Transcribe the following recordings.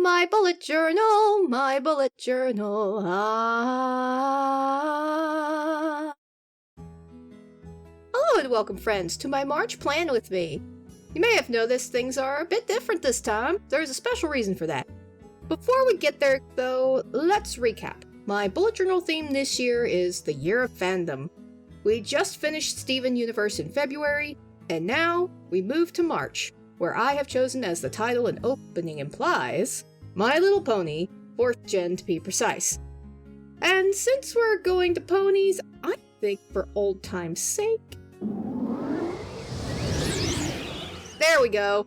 My bullet journal, my bullet journal. Ah. Hello and welcome, friends, to my March plan with me. You may have noticed things are a bit different this time. There's a special reason for that. Before we get there, though, let's recap. My bullet journal theme this year is the Year of Fandom. We just finished Steven Universe in February, and now we move to March, where I have chosen as the title and opening implies, My Little Pony, 4th Gen to be precise. And since we're going to ponies, I think for old time's sake... There we go!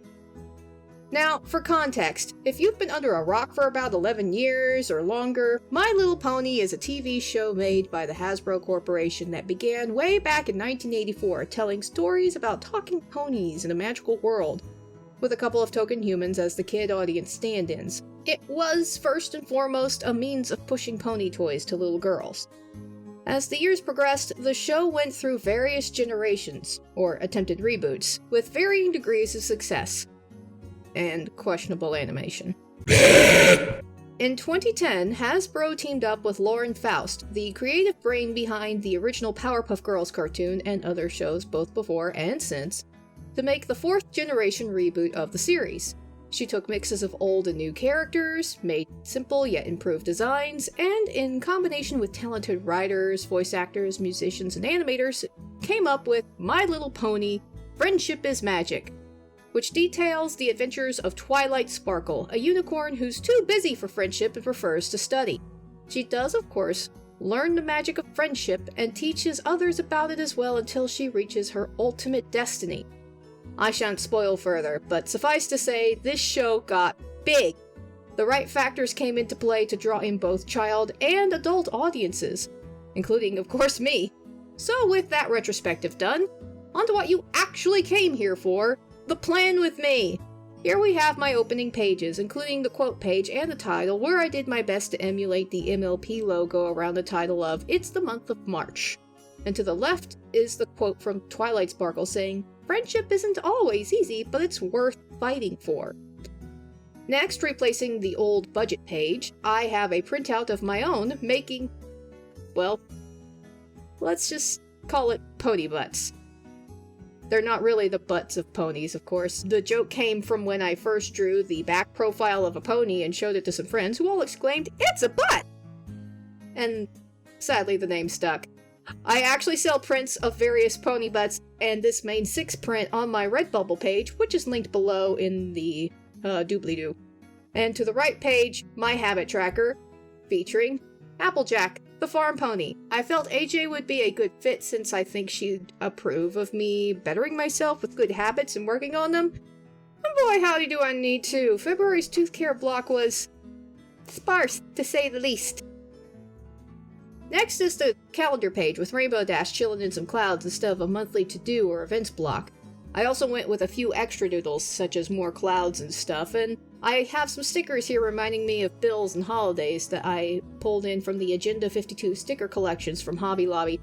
Now, for context, if you've been under a rock for about 11 years or longer, My Little Pony is a TV show made by the Hasbro Corporation that began way back in 1984, telling stories about talking ponies in a magical world, with a couple of token humans as the kid audience stand-ins. It was, first and foremost, a means of pushing pony toys to little girls. As the years progressed, the show went through various generations, or attempted reboots, with varying degrees of success. And questionable animation. In 2010, Hasbro teamed up with Lauren Faust, the creative brain behind the original Powerpuff Girls cartoon and other shows both before and since, to make the 4th generation reboot of the series. She took mixes of old and new characters, made simple yet improved designs, and in combination with talented writers, voice actors, musicians, and animators, came up with My Little Pony, Friendship is Magic, which details the adventures of Twilight Sparkle, a unicorn who's too busy for friendship and prefers to study. She does, of course, learn the magic of friendship and teaches others about it as well until she reaches her ultimate destiny. I shan't spoil further, but suffice to say, this show got big. The right factors came into play to draw in both child and adult audiences, including, of course, me. So with that retrospective done, on to what you actually came here for, the plan with me. Here we have my opening pages, including the quote page and the title, where I did my best to emulate the MLP logo around the title of It's the Month of March. And to the left is the quote from Twilight Sparkle saying, "Friendship isn't always easy, but it's worth fighting for." Next, replacing the old budget page, I have a printout of my own making, well, let's just call it pony butts. They're not really the butts of ponies, of course. The joke came from when I first drew the back profile of a pony and showed it to some friends who all exclaimed, "It's a butt!" And sadly the name stuck. I actually sell prints of various pony butts, and this main 6 print on my Redbubble page, which is linked below in the doobly-doo. And to the right page, my habit tracker, featuring Applejack, the farm pony. I felt AJ would be a good fit since I think she'd approve of me bettering myself with good habits and working on them. And boy howdy do I need to. February's tooth care block was sparse, to say the least. Next is the calendar page with Rainbow Dash chilling in some clouds instead of a monthly to-do or events block. I also went with a few extra doodles, such as more clouds and stuff, and I have some stickers here reminding me of bills and holidays that I pulled in from the Agenda 52 sticker collections from Hobby Lobby.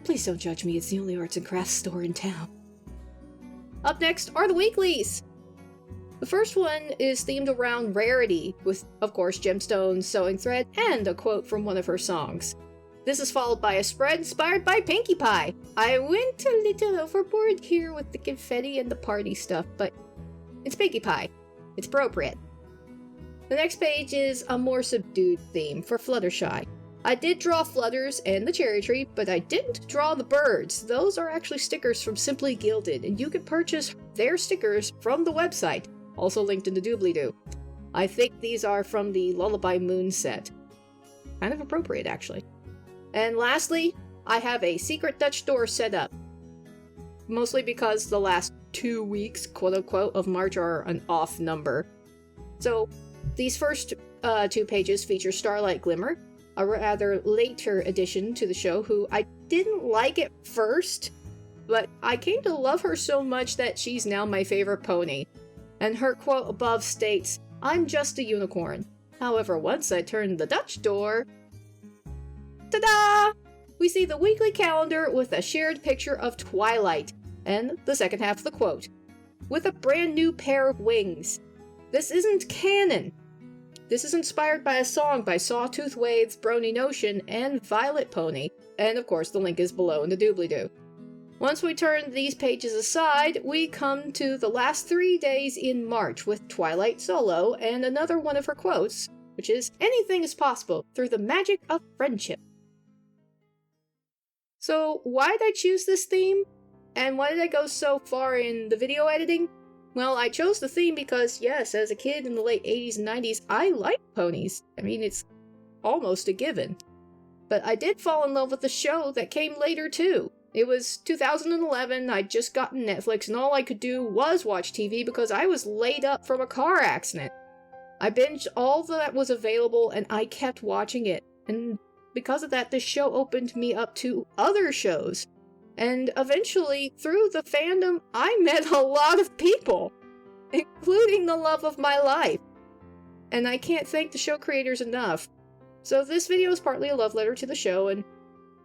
Please don't judge me, it's the only arts and crafts store in town. Up next are the weeklies! The first one is themed around Rarity, with, of course, gemstones, sewing thread, and a quote from one of her songs. This is followed by a spread inspired by Pinkie Pie. I went a little overboard here with the confetti and the party stuff, but it's Pinkie Pie. It's appropriate. The next page is a more subdued theme for Fluttershy. I did draw Flutters and the cherry tree, but I didn't draw the birds. Those are actually stickers from Simply Gilded, and you can purchase their stickers from the website, also linked in the doobly-doo. I think these are from the Lullaby Moon set. Kind of appropriate, actually. And lastly, I have a secret Dutch door set up. Mostly because the last 2 weeks, quote-unquote, of March are an off number. So, these first 2 pages feature Starlight Glimmer, a rather later addition to the show who I didn't like at first, but I came to love her so much that she's now my favorite pony. And her quote above states, "I'm just a unicorn. However, once I turned the Dutch door..." Ta-da! We see the weekly calendar with a shared picture of Twilight, and the second half of the quote, "with a brand new pair of wings." This isn't canon. This is inspired by a song by Sawtooth Waves, Brony Notion, and Violet Pony, and of course the link is below in the doobly-doo. Once we turn these pages aside, we come to the last 3 days in March with Twilight Solo and another one of her quotes, which is, "Anything is possible through the magic of friendship." So why did I choose this theme? And why did I go so far in the video editing? Well, I chose the theme because, yes, as a kid in the late 80s and 90s, I liked ponies. I mean, it's almost a given. But I did fall in love with the show that came later, too. It was 2011, I'd just gotten Netflix, and all I could do was watch TV because I was laid up from a car accident. I binged all that was available, and I kept watching it. And because of that, this show opened me up to other shows. And eventually, through the fandom, I met a lot of people, including the love of my life. And I can't thank the show creators enough. So this video is partly a love letter to the show, and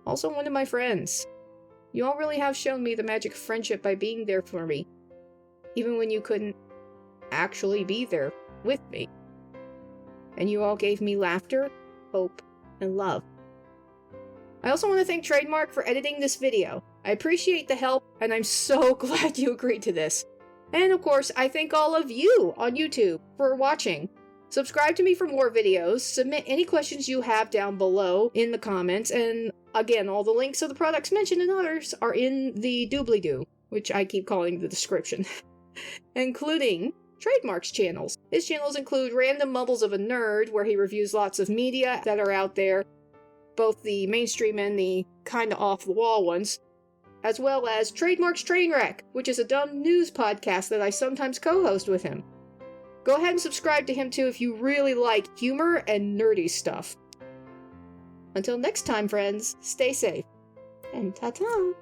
also one of my friends. You all really have shown me the magic of friendship by being there for me, even when you couldn't actually be there with me. And you all gave me laughter, hope, and love. I also want to thank Trademark for editing this video. I appreciate the help, and I'm so glad you agreed to this. And of course, I thank all of you on YouTube for watching. Subscribe to me for more videos, submit any questions you have down below in the comments, and again, all the links of the products mentioned and others are in the doobly-doo, which I keep calling the description, including Trademark's channels. His channels include Random Mumbles of a Nerd, where he reviews lots of media that are out there, both the mainstream and the kinda off-the-wall ones, as well as Trademark's Trainwreck, which is a dumb news podcast that I sometimes co-host with him. Go ahead and subscribe to him too if you really like humor and nerdy stuff. Until next time, friends, stay safe, and ta-ta!